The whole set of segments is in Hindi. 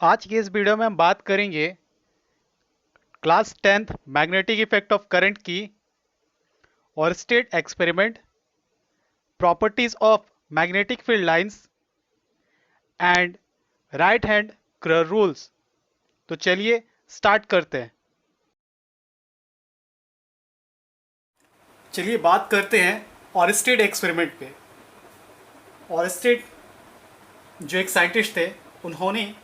आज की इस वीडियो में हम बात करेंगे class 10th magnetic effect of current की और state experiment, properties of magnetic field lines and right hand curve rules. तो चलिए स्टार्ट करते हैं। चलिए बात करते हैं ऑरस्टेड एक्सपेरिमेंट पे। ऑरस्टेड जो एक साइंटिस्ट थे, उन्होंने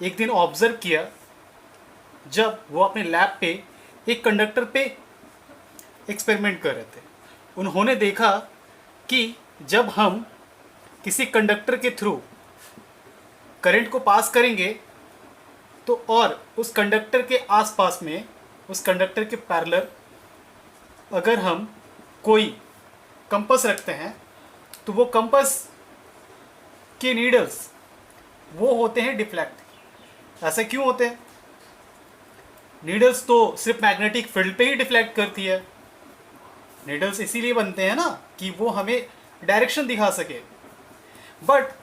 एक दिन ऑब्जर्व किया जब वो अपने लैब पे एक कंडक्टर पे एक्सपेरिमेंट कर रहे थे। उन्होंने देखा कि जब हम किसी कंडक्टर के थ्रू करंट को पास करेंगे तो और उस कंडक्टर के आसपास में, उस कंडक्टर के पैरेलल अगर हम कोई कंपास रखते हैं तो वो कंपास के नीडल्स वो होते हैं डिफ्लेक्ट। ऐसा क्यों होते हैं? नीडल्स तो सिर्फ मैग्नेटिक फील्ड पे ही डिफ्लेक्ट करती है। नीडल्स इसीलिए बनते हैं ना कि वो हमें डायरेक्शन दिखा सके। बट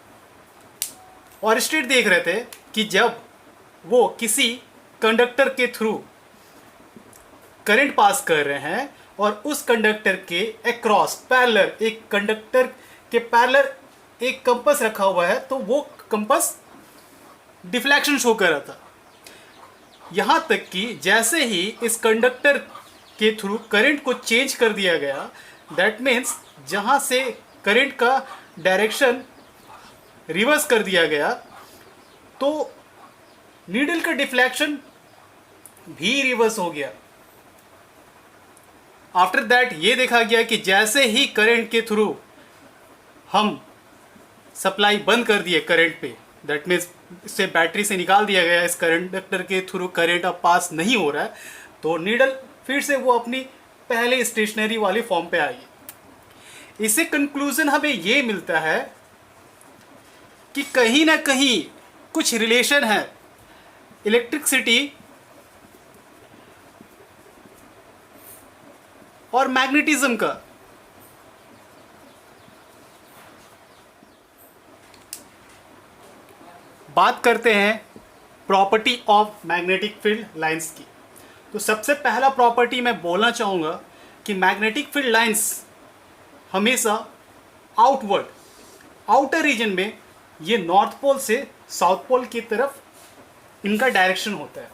ऑरस्टेड देख रहे थे कि जब वो किसी कंडक्टर के थ्रू करंट पास कर रहे हैं और उस कंडक्टर के अक्रॉस पैरेलल, एक कंडक्टर के पैरेलल एक कंपास रखा हुआ है, तो वो कंपास डिफ्लेक्शन शो कर रहा था। यहां तक कि जैसे ही इस कंडक्टर के थ्रू करंट को चेंज कर दिया गया, दैट मीन्स जहां से करंट का डायरेक्शन रिवर्स कर दिया गया, तो नीडल का डिफ्लेक्शन भी रिवर्स हो गया। आफ्टर दैट ये देखा गया कि जैसे ही करंट के थ्रू हम सप्लाई बंद कर दिए करंट पे, दैट मीन्स इसे बैटरी से निकाल दिया गया, इस कंडक्टर के थ्रू करंट अब पास नहीं हो रहा है, तो नीडल फिर से वो अपनी पहले स्टेशनरी वाली फॉर्म पे आई। इससे कंक्लूजन हमें ये मिलता है कि कहीं ना कहीं कुछ रिलेशन है इलेक्ट्रिसिटी और मैग्नेटिज्म का। बात करते हैं property of magnetic field lines की। तो सबसे पहला प्रॉपर्टी मैं बोलना चाहूंगा कि मैग्नेटिक फील्ड लाइंस हमेशा आउटवर्ड, आउटर रीजन में, ये नॉर्थ पोल से साउथ पोल की तरफ इनका डायरेक्शन होता है।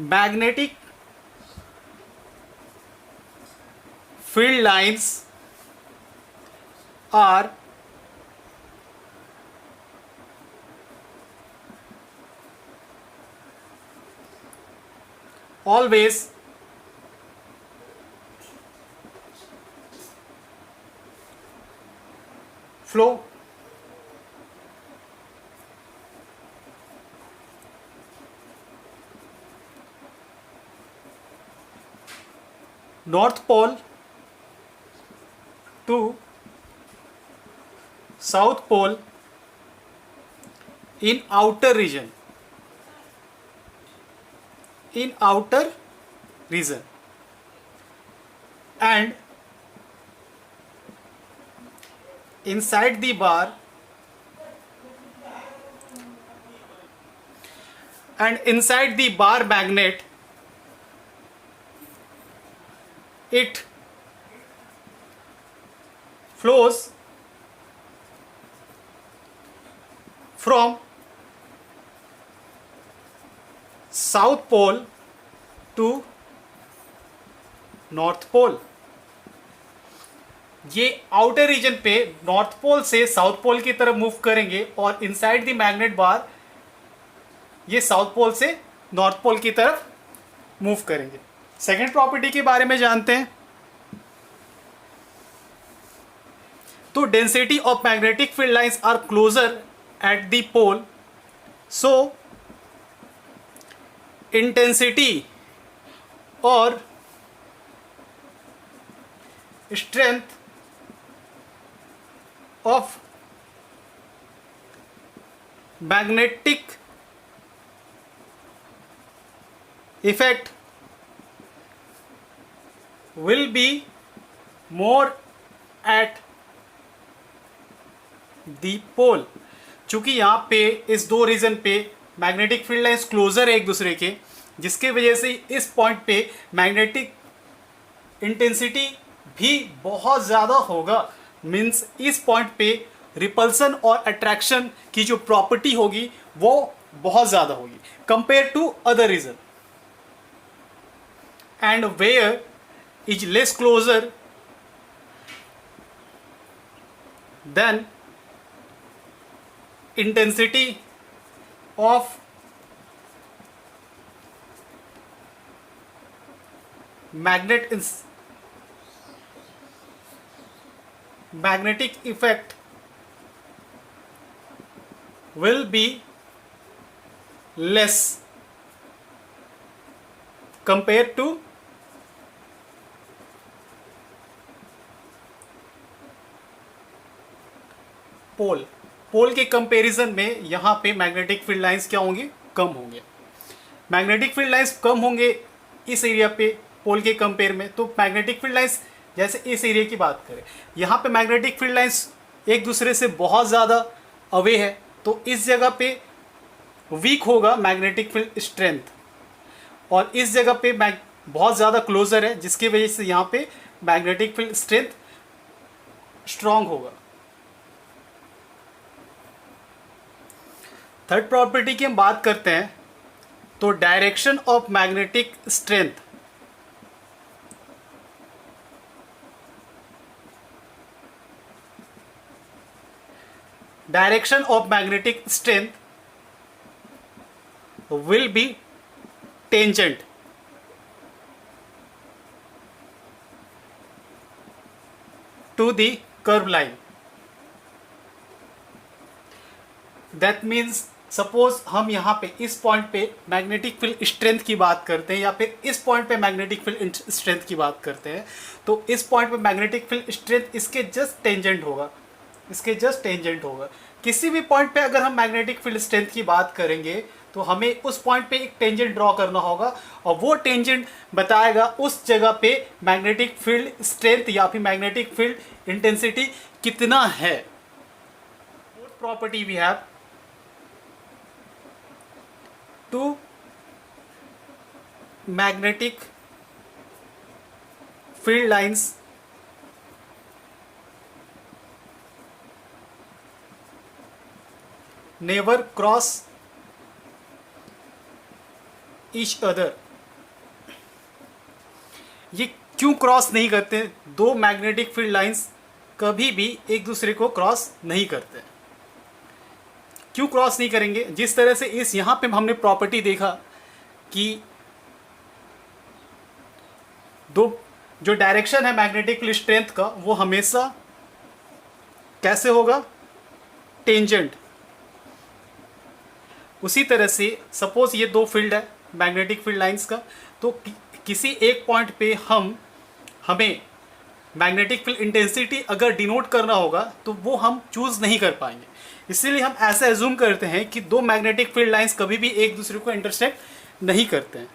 Magnetic field lines are always flow north pole to south pole in outer region, in outer region, and inside the bar, and inside the bar magnet, it flows from south pole to north pole. ये आउटर रीजन पे नॉर्थ पोल से साउथ पोल की तरफ मूव करेंगे और इनसाइड द मैग्नेट बार ये साउथ पोल से नॉर्थ पोल की तरफ मूव करेंगे। सेकेंड प्रॉपर्टी के बारे में जानते हैं। तो density of magnetic field lines are closer at the pole, so intensity और strength of magnetic effect will be more at the pole. चूंकि यहाँ पे इस दो रीजन पे मैग्नेटिक फील्ड लाइंस क्लोजर है एक दूसरे के, जिसके वजह से इस पॉइंट पे मैग्नेटिक इंटेंसिटी भी बहुत ज़्यादा होगा। मीन्स इस पॉइंट पे रिपल्सन और अट्रैक्शन की जो प्रॉपर्टी होगी वो बहुत ज़्यादा होगी compare to other region. And where is less closer than intensity of magnetic effect will be less compared to pole. Pole के कंपैरिजन में यहाँ पे मैग्नेटिक फील्ड लाइंस क्या होंगे, कम होंगे। मैग्नेटिक फील्ड लाइंस कम होंगे इस एरिया पे पोल के कंपेयर में। तो मैग्नेटिक फील्ड लाइंस जैसे इस एरिया की बात करें, यहाँ पे मैग्नेटिक फील्ड लाइंस एक दूसरे से बहुत ज़्यादा अवे है, तो इस जगह पे वीक होगा मैग्नेटिक फील्ड स्ट्रेंथ, और इस जगह पे बहुत ज़्यादा क्लोजर है, जिसकी वजह से यहाँ पे मैग्नेटिक फील्ड स्ट्रेंथ स्ट्रांग होगा। थर्ड प्रॉपर्टी की हम बात करते हैं तो direction of magnetic strength. Direction of magnetic strength will be tangent to the curve line. That means suppose हम यहाँ पे इस पॉइंट पे मैग्नेटिक फील्ड स्ट्रेंथ की बात करते हैं, या फिर इस पॉइंट पे मैग्नेटिक फील्ड स्ट्रेंथ की बात करते हैं, तो इस पॉइंट पे मैग्नेटिक फील्ड स्ट्रेंथ इसके जस्ट टेंजेंट होगा, इसके जस्ट टेंजेंट होगा। किसी भी पॉइंट पे अगर हम मैग्नेटिक फील्ड स्ट्रेंथ की बात करेंगे तो हमें उस पॉइंट पे एक टेंजेंट ड्रॉ करना होगा, और वो टेंजेंट बताएगा उस जगह पे मैग्नेटिक फील्ड स्ट्रेंथ या फिर मैग्नेटिक फील्ड इंटेंसिटी कितना है। Fourth property we have to magnetic field lines never cross each other। ये क्यों क्रॉस नहीं करते? दो मैग्नेटिक फील्ड लाइंस कभी भी एक दूसरे को क्रॉस नहीं करते। क्यों क्रॉस नहीं करेंगे? जिस तरह से इस यहाँ पे हमने प्रॉपर्टी देखा कि दो जो डायरेक्शन है मैग्नेटिक फील्ड स्ट्रेंथ का वो हमेशा कैसे होगा, टेंजेंट। उसी तरह से सपोज ये दो फील्ड है मैग्नेटिक फील्ड लाइंस का, तो किसी एक पॉइंट पे हमें मैग्नेटिक फील्ड इंटेंसिटी अगर डिनोट करना होगा तो वो हम चूज नहीं कर पाएंगे। इसीलिए हम ऐसा एज्यूम करते हैं कि दो मैग्नेटिक फील्ड लाइंस कभी भी एक दूसरे को इंटरसेक्ट नहीं करते हैं।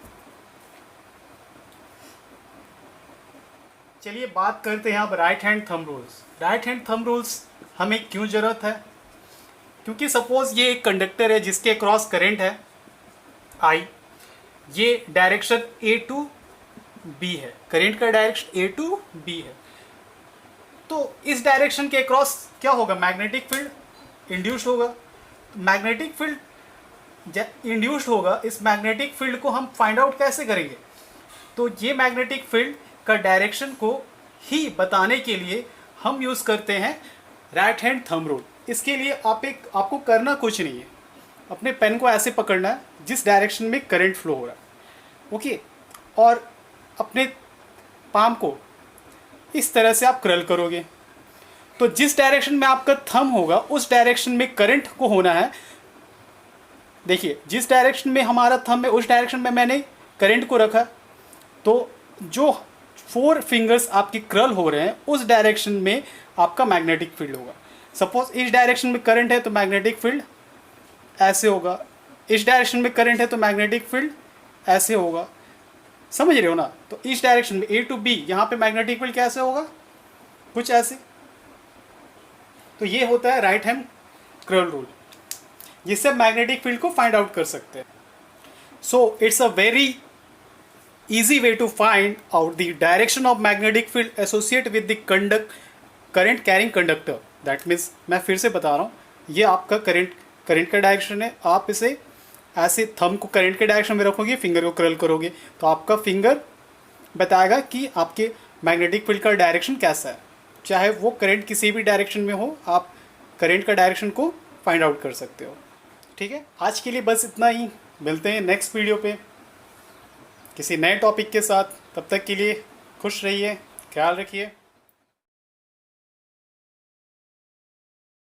चलिए बात करते हैं अब right hand thumb rules. Right hand thumb rules हमें क्यों जरूरत है? क्योंकि सपोज ये एक कंडक्टर है जिसके क्रॉस करंट है I, ये डायरेक्शन A टू B है, करंट का डायरेक्शन A टू B है, तो इस डायरेक्शन के क्रॉस क्या होगा, मैग्नेटिक फील्ड इंड्यूस्ड होगा। मैग्नेटिक फील्ड इंड्यूस्ड होगा, इस मैग्नेटिक फील्ड को हम फाइंड आउट कैसे करेंगे? तो ये मैग्नेटिक फील्ड का डायरेक्शन को ही बताने के लिए हम यूज़ करते हैं राइट हैंड थंब रूल। इसके लिए आपको करना कुछ नहीं है, अपने पेन को ऐसे पकड़ना है जिस डायरेक्शन में करंट फ्लो हो रहा है, ओके, और अपने पाम को इस तरह से आप क्रल करोगे, तो जिस डायरेक्शन में आपका थंब होगा उस डायरेक्शन में करंट को होना है। देखिए जिस डायरेक्शन में हमारा थंब है उस डायरेक्शन में मैंने करंट को रखा, तो जो 4 फिंगर्स आपके क्रल हो रहे हैं उस डायरेक्शन में आपका मैग्नेटिक फील्ड होगा। सपोज इस डायरेक्शन में करंट है तो मैग्नेटिक फील्ड ऐसे होगा, इस डायरेक्शन में करंट है तो मैग्नेटिक फील्ड ऐसे होगा, समझ रहे हो ना? तो इस डायरेक्शन में A टू B यहाँ पे मैग्नेटिक फील्ड कैसे होगा, कुछ ऐसे। तो ये होता है राइट हैंड कर्ल रूल, जिससे मैग्नेटिक फील्ड को फाइंड आउट कर सकते हैं. So it's a very easy way to find out the direction of magnetic field associated with the current carrying conductor. That means मैं फिर से बता रहा हूँ, ये आपका करंट का डायरेक्शन है. आप इसे ऐसे थंब को करंट के डायरेक्शन में रखोगे, फिंगर को कर्ल करोगे, तो आपका फिंगर बताएगा कि आपके मैग्नेटिक फील्ड का डायरेक्शन कैसा है. चाहे वो करंट किसी भी डायरेक्शन में हो, आप करंट का डायरेक्शन को फाइंड आउट कर सकते हो. ठीक है, आज के लिए बस इतना ही. मिलते हैं नेक्स्ट वीडियो पे किसी नए टॉपिक के साथ. तब तक के लिए खुश रहिए, ख्याल रखिए.